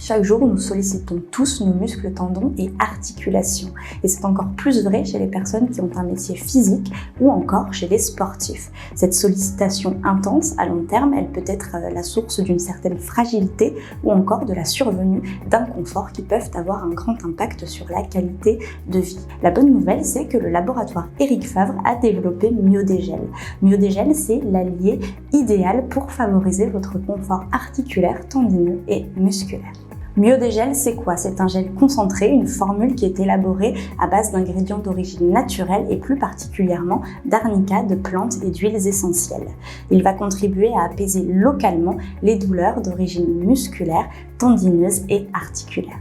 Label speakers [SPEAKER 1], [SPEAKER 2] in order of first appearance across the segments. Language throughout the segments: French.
[SPEAKER 1] Chaque jour, nous sollicitons tous nos muscles, tendons et articulations. Et c'est encore plus vrai chez les personnes qui ont un métier physique ou encore chez les sportifs. Cette sollicitation intense, à long terme, elle peut être la source d'une certaine fragilité ou encore de la survenue d'inconforts qui peuvent avoir un grand impact sur la qualité de vie. La bonne nouvelle, c'est que le laboratoire Éric Favre a développé Myodégel. Myodégel, c'est l'allié idéal pour favoriser votre confort articulaire, tendineux et musculaire. Myodégel, c'est quoi? C'est un gel concentré, une formule qui est élaborée à base d'ingrédients d'origine naturelle et plus particulièrement d'arnica, de plantes et d'huiles essentielles. Il va contribuer à apaiser localement les douleurs d'origine musculaire, tendineuse et articulaire.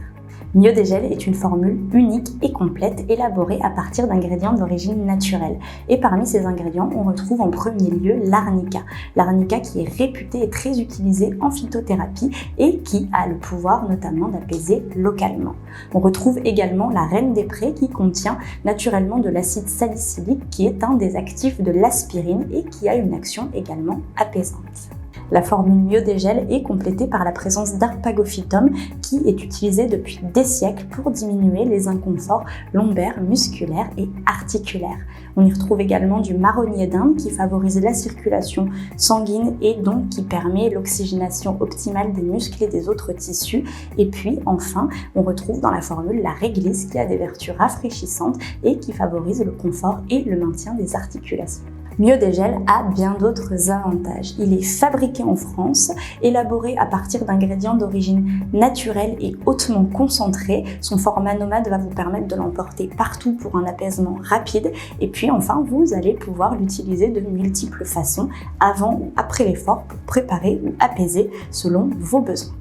[SPEAKER 1] Myodégel est une formule unique et complète élaborée à partir d'ingrédients d'origine naturelle. Et parmi ces ingrédients, on retrouve en premier lieu l'arnica. L'arnica qui est réputée et très utilisée en phytothérapie et qui a le pouvoir notamment d'apaiser localement. On retrouve également la reine des prés qui contient naturellement de l'acide salicylique qui est un des actifs de l'aspirine et qui a une action également apaisante. La formule Myodégel est complétée par la présence d'Arpagophytum qui est utilisé depuis des siècles pour diminuer les inconforts lombaires, musculaires et articulaires. On y retrouve également du marronnier d'Inde qui favorise la circulation sanguine et donc qui permet l'oxygénation optimale des muscles et des autres tissus. Et puis enfin, on retrouve dans la formule la réglisse qui a des vertus rafraîchissantes et qui favorise le confort et le maintien des articulations. Myodégel a bien d'autres avantages. Il est fabriqué en France, élaboré à partir d'ingrédients d'origine naturelle et hautement concentrés. Son format nomade va vous permettre de l'emporter partout pour un apaisement rapide. Et puis enfin, vous allez pouvoir l'utiliser de multiples façons, avant ou après l'effort, pour préparer ou apaiser selon vos besoins.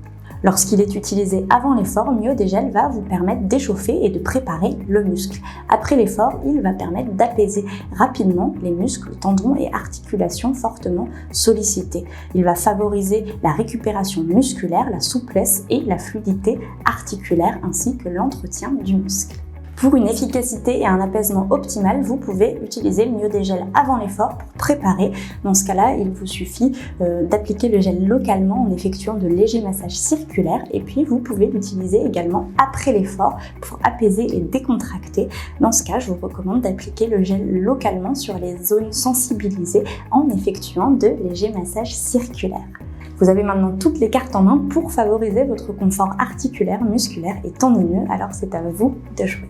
[SPEAKER 1] Lorsqu'il est utilisé avant l'effort, Myodégel va vous permettre d'échauffer et de préparer le muscle. Après l'effort, il va permettre d'apaiser rapidement les muscles, tendons et articulations fortement sollicités. Il va favoriser la récupération musculaire, la souplesse et la fluidité articulaire ainsi que l'entretien du muscle. Pour une efficacité et un apaisement optimal, vous pouvez utiliser le Myodégel avant l'effort pour préparer. Dans ce cas-là, il vous suffit d'appliquer le gel localement en effectuant de légers massages circulaires et puis vous pouvez l'utiliser également après l'effort pour apaiser et décontracter. Dans ce cas, je vous recommande d'appliquer le gel localement sur les zones sensibilisées en effectuant de légers massages circulaires. Vous avez maintenant toutes les cartes en main pour favoriser votre confort articulaire, musculaire et tendineux, alors c'est à vous de jouer.